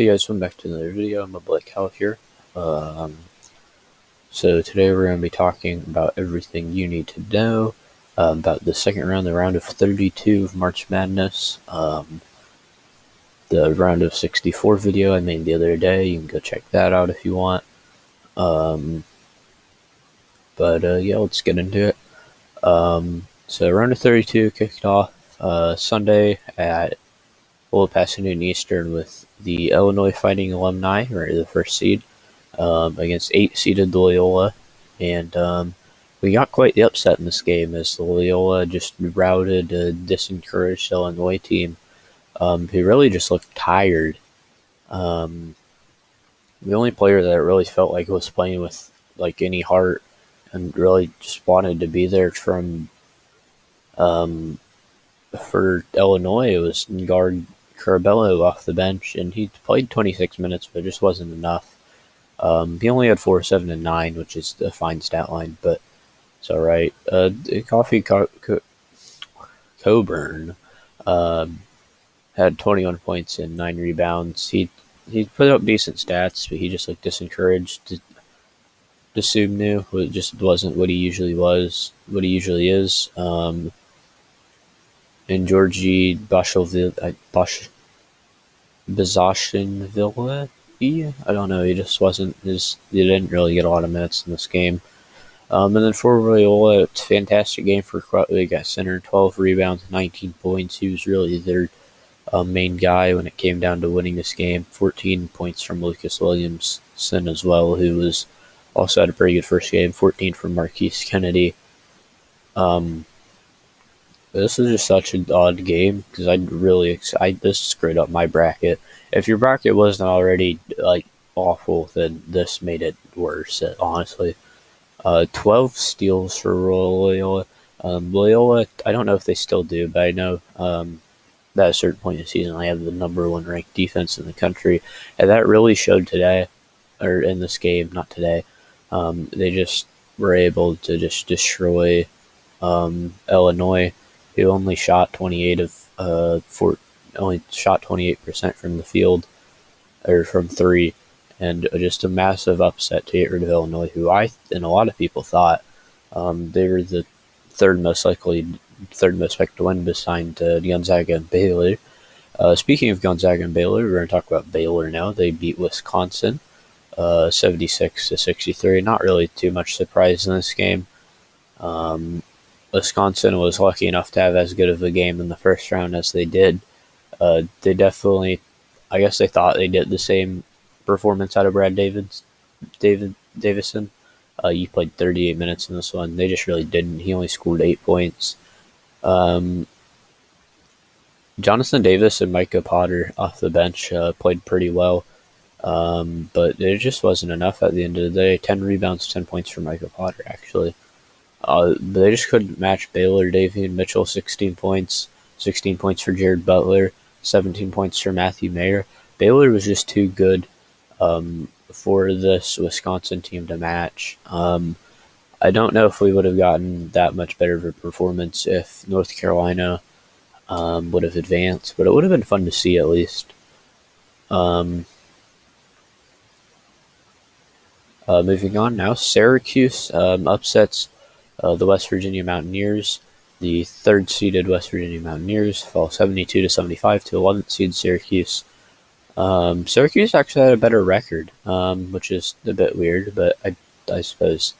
Hey guys, welcome back to another video. I'm Blake Health here. So today we're going to be talking about everything you need to know about the second round, the round of 32 of March Madness. The round of 64 video I made the other day. You can go check that out if you want. Yeah, let's get into it. So round of 32 kicked off Sunday at a little past noon Eastern with the Illinois Fighting Alumni, or the first seed, against 8-seeded Loyola, and we got quite the upset in this game as the Loyola just routed a disencouraged Illinois team, who really just looked tired. The only player that really felt like was playing with like any heart and really just wanted to be there for Illinois was guard Carabello off the bench, and he played 26 minutes, but it just wasn't enough. He only had 4, 7, and 9, which is a fine stat line, but it's all right. Coburn had 21 points and 9 rebounds. He put up decent stats, but he just looked disencouraged. Desumnu just wasn't what he usually is. And Georgie Bazashinvili, I don't know, he just wasn't he didn't really get a lot of minutes in this game. And then for Loyola, it's a fantastic game for Crutwig. Got center, 12 rebounds, 19 points. He was really their main guy when it came down to winning this game. 14 points from Lucas Williamson as well, who was also had a pretty good first game. 14 from Marquise Kennedy. This is just such an odd game because this screwed up my bracket. If your bracket wasn't already like awful, then this made it worse. Honestly, 12 steals for Loyola. Loyola, I don't know if they still do, but I know that at a certain point in the season, I have the #1 ranked defense in the country, and that really showed today, or in this game, not today. They just were able to just destroy Illinois, who only shot 28% from the field, or from 3, and just a massive upset to get rid of Illinois, who I and a lot of people thought they were the third most likely to win behind Gonzaga and Baylor. Speaking of Gonzaga and Baylor, we're going to talk about Baylor now. They beat Wisconsin 76-63. Not really too much surprise in this game. Wisconsin was lucky enough to have as good of a game in the first round as they did. They definitely, I guess they thought they did the same performance out of Brad Davison. You played 38 minutes in this one. They just really didn't. He only scored 8 points. Jonathan Davis and Micah Potter off the bench played pretty well, but it just wasn't enough at the end of the day. 10 rebounds, 10 points for Micah Potter, actually. They just couldn't match Baylor. Davian Mitchell, 16 points. 16 points for Jared Butler. 17 points for Matthew Mayer. Baylor was just too good for this Wisconsin team to match. I don't know if we would have gotten that much better of a performance if North Carolina would have advanced, but it would have been fun to see at least. Moving on now, Syracuse upsets the West Virginia Mountaineers. The third-seeded West Virginia Mountaineers fall 72-75 to 11th seed Syracuse. Syracuse actually had a better record, which is a bit weird, but I suppose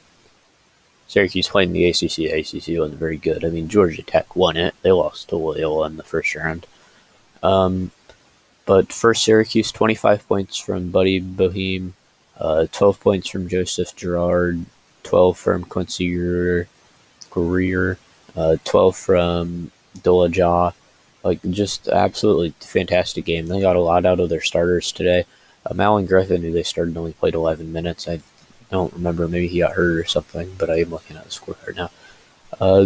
Syracuse played in the ACC. The ACC wasn't very good. I mean, Georgia Tech won it. They lost to Loyola in the first round. But for Syracuse, 25 points from Buddy Boeheim, 12 points from Joseph Girard, 12 from Quincy Greer, 12 from Dolaja. Like, just absolutely fantastic game. They got a lot out of their starters today. Malin Griffin, who they started, only played 11 minutes. I don't remember. Maybe he got hurt or something, but I am looking at the scorecard now.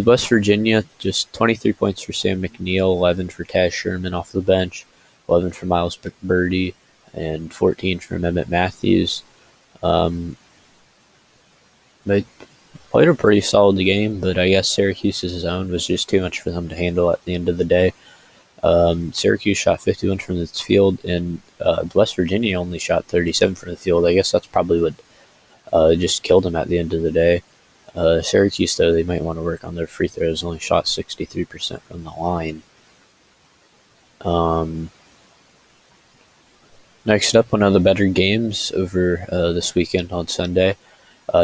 West Virginia, just 23 points for Sam McNeil, 11 for Taz Sherman off the bench, 11 for Miles McBurdy, and 14 from Emmett Matthews. They played a pretty solid game, but I guess Syracuse's zone was just too much for them to handle at the end of the day. Syracuse shot 51 from its field, and West Virginia only shot 37 from the field. I guess that's probably what just killed them at the end of the day. Syracuse, though, they might want to work on their free throws. Only shot 63% from the line. Next up, one of the better games over this weekend on Sunday.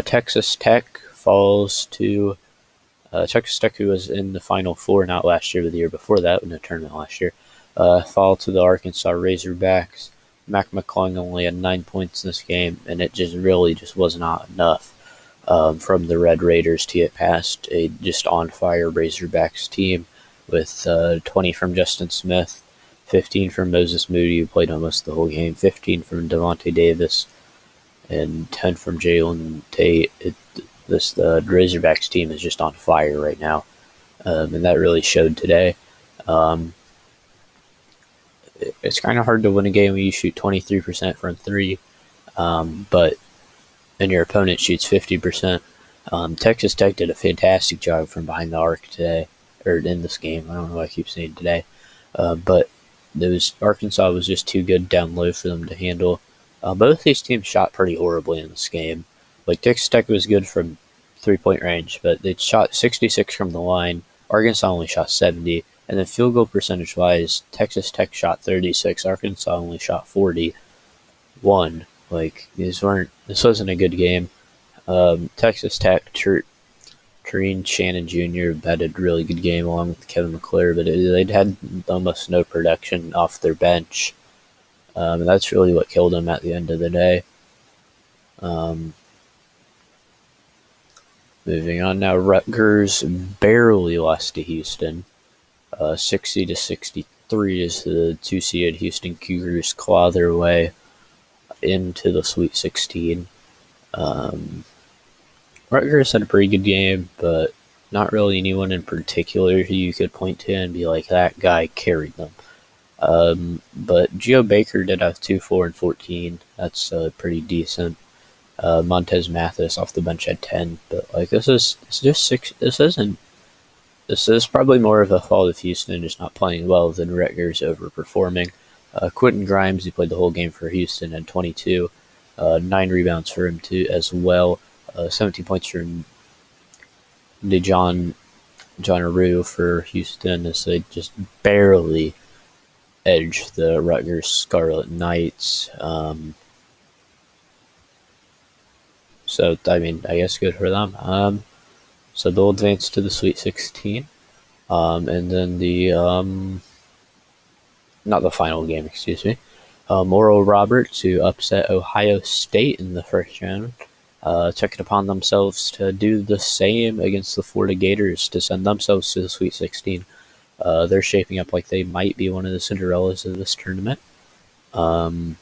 Texas Tech falls to Texas Tech, who was in the Final Four not last year, but the year before that, in the tournament last year, fall to the Arkansas Razorbacks. Mac McClung only had 9 points in this game, and it just really was not enough from the Red Raiders to get past a just on-fire Razorbacks team with 20 from Justin Smith, 15 from Moses Moody, who played almost the whole game, 15 from Devontae Davis, and 10 from Jalen Tate. The Razorbacks team is just on fire right now, and that really showed today. It's kind of hard to win a game when you shoot 23% from three, but and your opponent shoots 50%. Texas Tech did a fantastic job from behind the arc today, or in this game. I don't know why I keep saying today, but Arkansas was just too good down low for them to handle. Both these teams shot pretty horribly in this game. Like, Texas Tech was good from three-point range, but they shot 66 from the line. Arkansas only shot 70. And then field goal percentage-wise, Texas Tech shot 36. Arkansas only shot 41. Like, this wasn't a good game. Texas Tech, Tareen Shannon Jr. had a really good game along with Kevin McClure, but they'd had almost no production off their bench. And that's really what killed them at the end of the day. Moving on now, Rutgers barely lost to Houston. 60-63 as the 2-seeded Houston Cougars claw their way into the Sweet 16. Rutgers had a pretty good game, but not really anyone in particular who you could point to and be like, that guy carried them. But Geo Baker did have 2, 4, and 14. That's pretty decent. Montez Mathis off the bench had 10. But like, this is probably more of a fault of Houston just not playing well than Rutgers overperforming. Quentin Grimes, who played the whole game for Houston, had 22. 9 rebounds for him too as well. 17 points from John Aru for Houston as they just barely edged the Rutgers Scarlet Knights. So, I mean, I guess good for them. So they'll advance to the Sweet 16. And then not the final game, excuse me. Oral Roberts, who upset Ohio State in the first round, took it upon themselves to do the same against the Florida Gators to send themselves to the Sweet 16. They're shaping up like they might be one of the Cinderellas of this tournament. And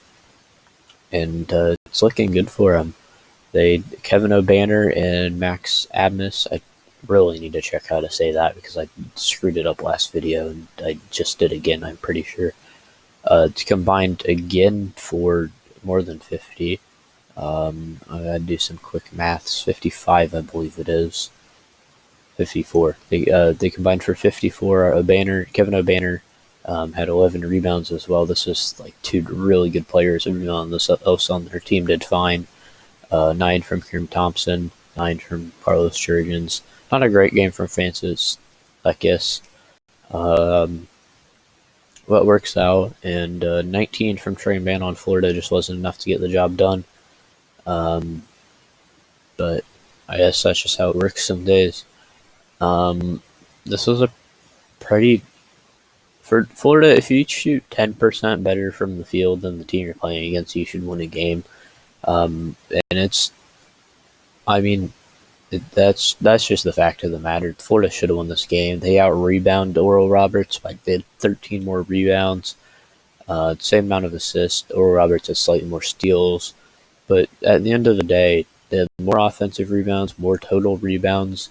it's looking good for them. Kevin O'Banner and Max Abmas, I really need to check how to say that because I screwed it up last video and I just did again, I'm pretty sure. Combined again for more than 50. I gotta do some quick maths. 55, I believe it is. 54. They combined for 54. Kevin O'Banner had 11 rebounds as well. This is like 2 really good players. Everyone else on their team did fine. 9 from Kieran Thompson, 9 from Carlos Jurgens. Not a great game from Francis, I guess. What works out, and 19 from Trey Mann on Florida just wasn't enough to get the job done. But I guess that's just how it works some days. This was a pretty... For Florida, if you shoot 10% better from the field than the team you're playing against, you should win a game. And it's... I mean... That's just the fact of the matter. Florida should have won this game. They out-rebound Oral Roberts by 13 more rebounds. Same amount of assists. Oral Roberts has slightly more steals. But at the end of the day, they had more offensive rebounds, more total rebounds.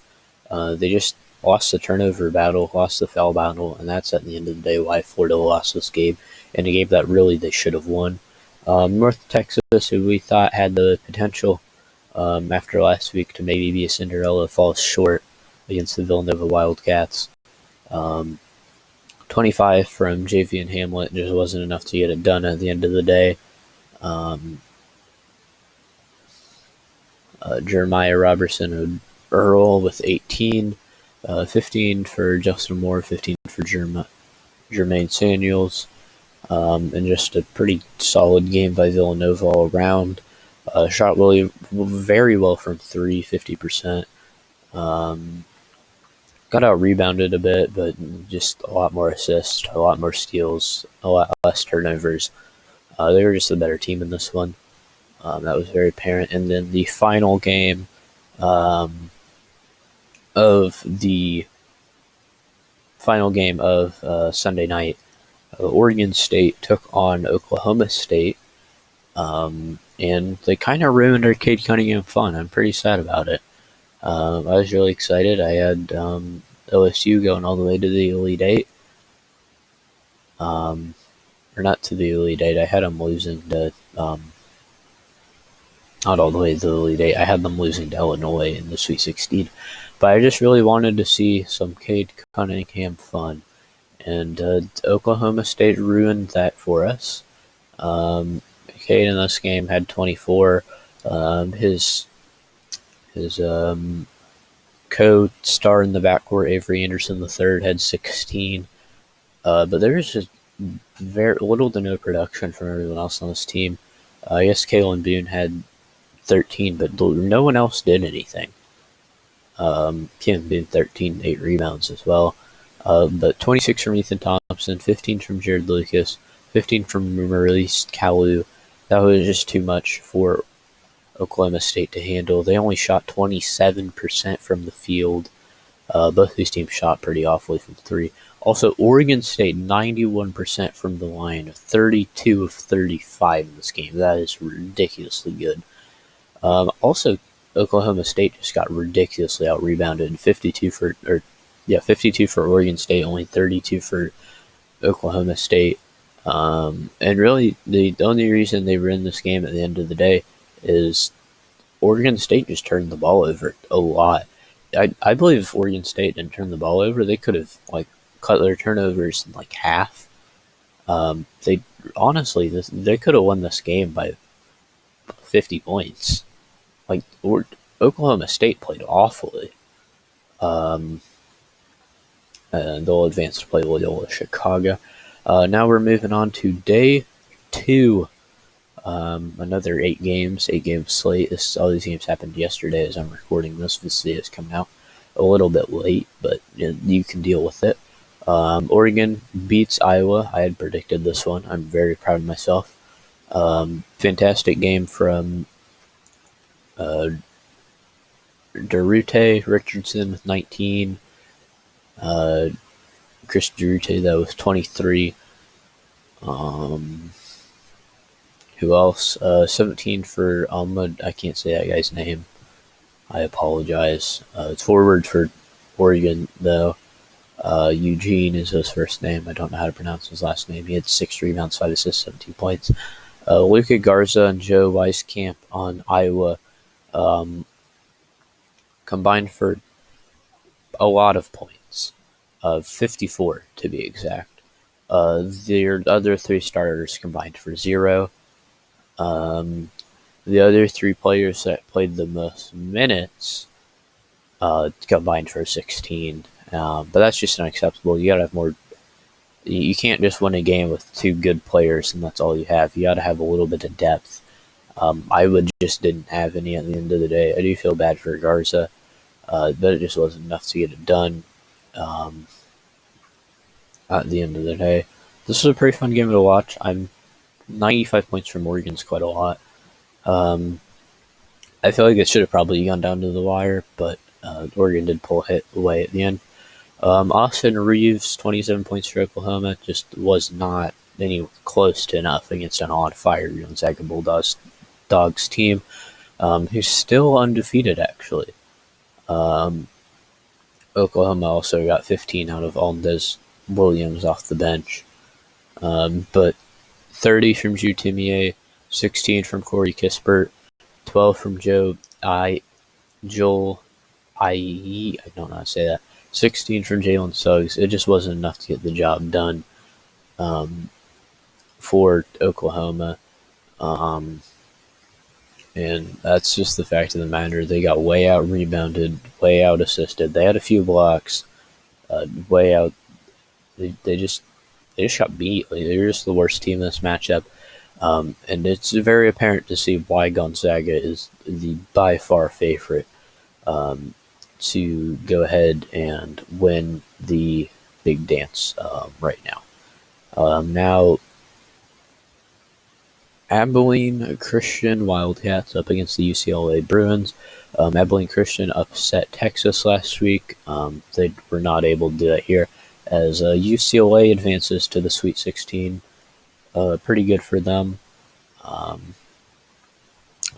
They just lost the turnover battle, lost the foul battle, and that's at the end of the day why Florida lost this game. And a game that really they should have won. North Texas, who we thought had the potential after last week to maybe be a Cinderella, falls short against the Villanova Wildcats. 25 from JV and Hamlet just wasn't enough to get it done at the end of the day. Jeremiah Robertson Earl with 18, 15 for Justin Moore, 15 for Jermaine Samuels, and just a pretty solid game by Villanova all around. Shot really very well from 3, 50%. Got out rebounded a bit, but just a lot more assists, a lot more steals, a lot less turnovers. They were just a better team in this one. That was very apparent. And then the final game of Sunday night, Oregon State took on Oklahoma State, and they kind of ruined our Cade Cunningham fun. I'm pretty sad about it. I was really excited. I had OSU going all the way to the Elite Eight. Or not to the Elite Eight. I had them losing to... not all the way to the Elite Eight. I had them losing to Illinois in the Sweet 16. But I just really wanted to see some Cade Cunningham fun. And Oklahoma State ruined that for us. Cade in this game had 24. His co-star in the backcourt, Avery Anderson III, had 16. But there was just very little to no production from everyone else on this team. I guess Kalen Boone had 13, but no one else did anything. Kalen Boone 13, 8 rebounds as well. But 26 from Ethan Thompson, 15 from Jared Lucas, 15 from Maurice Kalu. That was just too much for Oklahoma State to handle. They only shot 27% from the field. Both these teams shot pretty awfully from 3. Also, Oregon State, 91% from the line, 32 of 35 in this game. That is ridiculously good. Also, Oklahoma State just got ridiculously out-rebounded. 52 for Oregon State, only 32 for Oklahoma State. And really, the only reason they were in this game at the end of the day is Oregon State just turned the ball over a lot. I believe if Oregon State didn't turn the ball over, they could have cut their turnovers in half. They honestly, they could have won this game by 50 points. Oklahoma State played awfully. And they'll advance to play Loyola Chicago. Now we're moving on to day 2. Another 8 game slate. All these games happened yesterday as I'm recording this. This video is coming out a little bit late, but you can deal with it. Oregon beats Iowa. I had predicted this one. I'm very proud of myself. Fantastic game from Durute Richardson with 19. Chris Durute, though, with 23. Who else? 17 for Ahmad. I can't say that guy's name. I apologize. It's forward for Oregon, though. Eugene is his first name. I don't know how to pronounce his last name. He had 6 rebounds, 5 assists, 17 points. Luka Garza and Joe Weiskamp on Iowa combined for a lot of points, 54 to be exact. Their other 3 starters combined for 0. The other 3 players that played the most minutes combined for 16. But that's just unacceptable. You gotta have more. You can't just win a game with 2 good players and that's all you have. You gotta have a little bit of depth. Iowa just didn't have any at the end of the day. I do feel bad for Garza, but it just wasn't enough to get it done. At the end of the day, this was a pretty fun game to watch. 95 points from Oregon's quite a lot. I feel like it should have probably gone down to the wire, but Oregon did pull it away at the end. Austin Reeves, 27 points for Oklahoma, just was not any close to enough against an on-fire Gonzaga Bulldogs team, who's still undefeated, actually. Oklahoma also got 15 out of Almdez Williams off the bench. But 30 from Drew Timier, 16 from Corey Kispert, 12 from Joel I don't know how to say that, 16 from Jalen Suggs. It just wasn't enough to get the job done for Oklahoma. Um, and that's just the fact of the matter. They got way out rebounded, way out assisted. They had a few blocks, way out. They just got beat. Like, they're just the worst team in this matchup. And it's very apparent to see why Gonzaga is the by far favorite to go ahead and win the big dance right now. Now, Abilene Christian Wildcats up against the UCLA Bruins. Abilene Christian upset Texas last week. They were not able to do that here, as UCLA advances to the Sweet 16. Pretty good for them.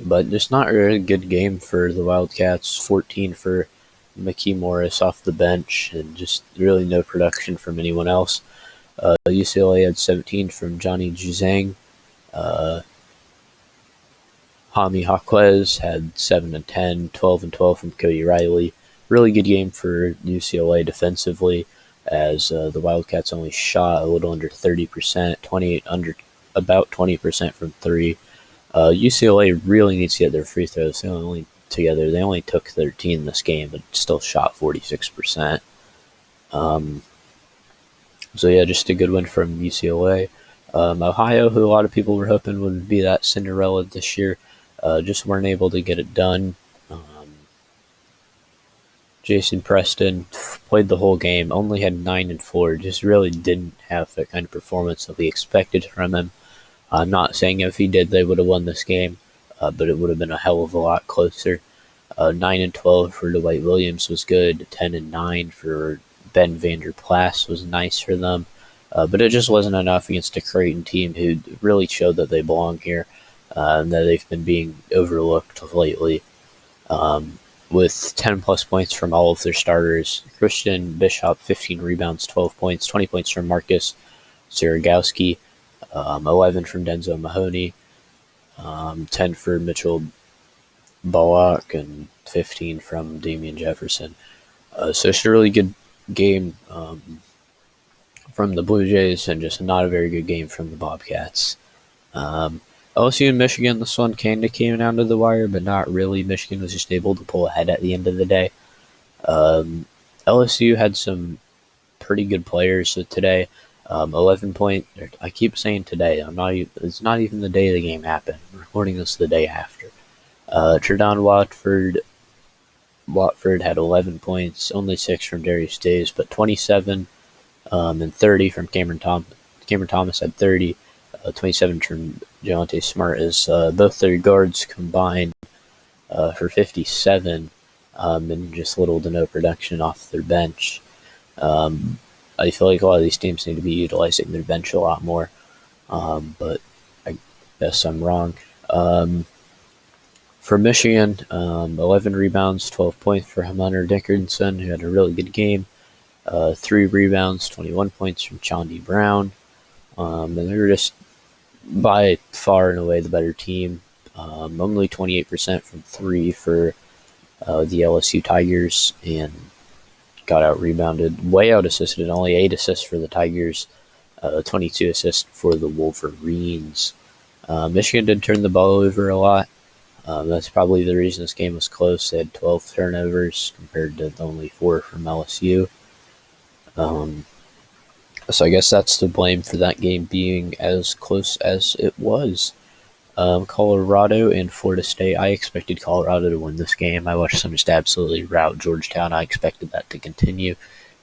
But just not a really good game for the Wildcats. 14 for Mickey Morris off the bench, and just really no production from anyone else. UCLA had 17 from Johnny Juzang. Hami Jaquez had 7 and 10, 12 and 12 from Cody Riley. Really good game for UCLA defensively, as the Wildcats only shot a little under 30%, 28 under about 20% from three. UCLA really needs to get their free throws. They only took 13 in this game, but still shot 46%. So yeah, just a good win from UCLA. Ohio, who a lot of people were hoping would be that Cinderella this year, just weren't able to get it done. Jason Preston played the whole game, only had 9 and 4, just really didn't have the kind of performance that we expected from him. I'm not saying if he did, they would have won this game, but it would have been a hell of a lot closer. 9 and 12 for Dwight Williams was good. 10 and 9 for Ben Vander Plas was nice for them. But it just wasn't enough against a Creighton team who really showed that they belong here, and that they've been being overlooked lately. With 10 plus points from all of their starters. Christian Bishop, 15 rebounds, 12 points, 20 points from Marcus Sirogowski, 11 from Denzel Mahoney, 10 for Mitchell Bullock, and 15 from Damian Jefferson. So it's a really good game from the Blue Jays, and just not a very good game from the Bobcats. LSU and Michigan, this one kind of came down to the wire, but not really. Michigan was just able to pull ahead at the end of the day. LSU had some pretty good players today. 11 point. I keep saying today. It's not even the day the game happened. I'm recording this the day after. Trudon Watford had 11 points, only 6 from Darius Days, but 27 and 30 from Cameron Thomas. Cameron Thomas had 30. 27 from Javonte Smart, as both their guards combined for 57, and just little to no production off their bench. I feel like a lot of these teams need to be utilizing their bench a lot more, but I guess I'm wrong. For Michigan, 11 rebounds, 12 points for Hunter Dickinson, who had a really good game. 3 rebounds, 21 points from Chaundi Brown. And they were just by far and away the better team. Only 28% from 3 for the LSU Tigers, and got out rebounded, way out assisted. Only 8 assists for the Tigers, 22 assists for the Wolverines. Michigan did turn the ball over a lot. That's probably the reason this game was close. They had 12 turnovers compared to only 4 from LSU. So I guess that's to blame for that game being as close as it was. Colorado and Florida State. I expected Colorado to win this game. I watched them just absolutely rout Georgetown. I expected that to continue.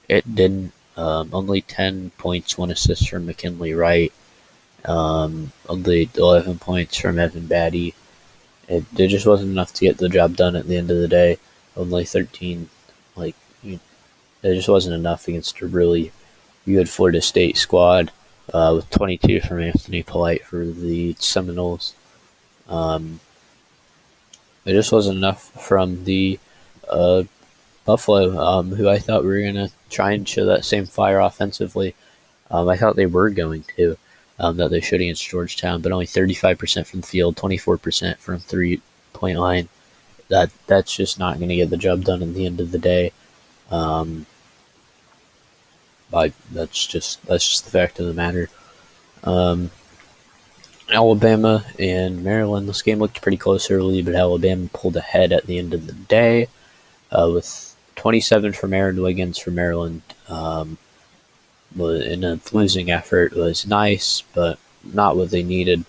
It didn't. Only 10 points, 1 assist from McKinley Wright. Only 11 points from Evan Batty. It just wasn't enough to get the job done at the end of the day. Only 13. It just wasn't enough against a really good Florida State squad, with 22 from Anthony Polite for the Seminoles. It just wasn't enough from the Buffalo, who I thought were going to try and show that same fire offensively. I thought they were going to, that they should against Georgetown, but only 35% from the field, 24% from 3-point line. That's just not going to get the job done at the end of the day. That's just the fact of the matter. Alabama and Maryland. This game looked pretty close early, but Alabama pulled ahead at the end of the day with 27 from Aaron Wiggins for Maryland. In a losing effort was nice, but not what they needed.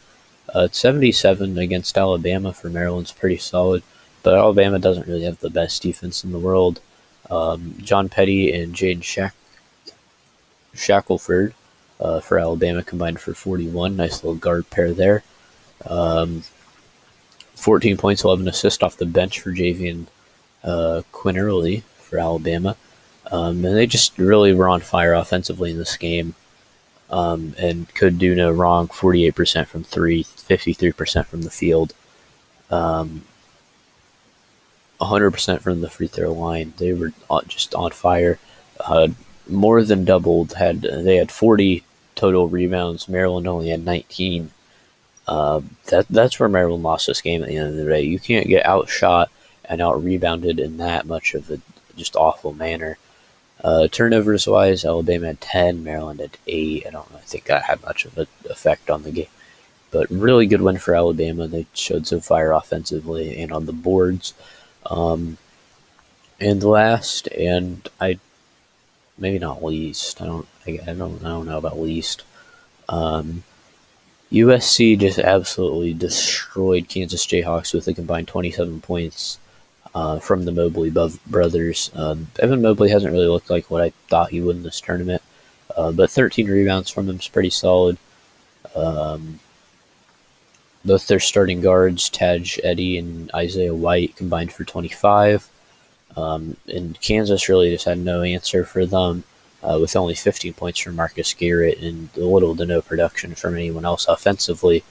77 against Alabama for Maryland's pretty solid, but Alabama doesn't really have the best defense in the world. John Petty and Jaden Shackelford for Alabama combined for 41. Nice little guard pair there. 14 points, 11 assists off the bench for Javian Quinterly for Alabama. And they just really were on fire offensively in this game, and could do no wrong. 48% from three, 53% from the field, 100% from the free throw line. They were just on fire. More than doubled. They had 40 total rebounds. Maryland only had 19. That's where Maryland lost this game at the end of the day. You can't get outshot and out-rebounded in that much of a just awful manner. Turnovers wise, Alabama had 10, Maryland had 8. I think that had much of an effect on the game. But really good win for Alabama. They showed some fire offensively and on the boards. And last, and maybe not least. I don't know about least. USC just absolutely destroyed Kansas Jayhawks with a combined 27 points from the Mobley brothers. Evan Mobley hasn't really looked like what I thought he would in this tournament, but 13 rebounds from him is pretty solid. Both their starting guards, Taj Eddy and Isaiah White, combined for 25. And Kansas really just had no answer for them, with only 15 points from Marcus Garrett and little to no production from anyone else offensively.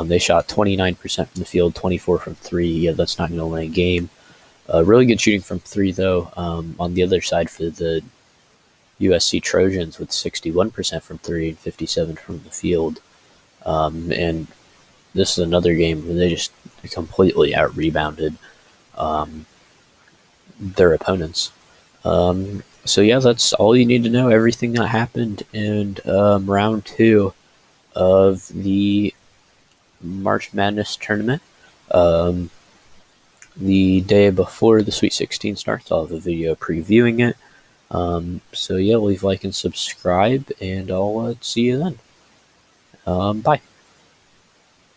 They shot 29% from the field, 24 from three. Yeah, that's not going to win a game. Really good shooting from three, though, on the other side for the USC Trojans with 61% from three and 57% from the field. And this is another game where they just completely out-rebounded their opponents. So yeah, that's all you need to know. Everything that happened in round 2 of the March Madness tournament. The day before the Sweet 16 starts, I'll have a video previewing it. So yeah, leave a like and subscribe, and I'll see you then. Bye.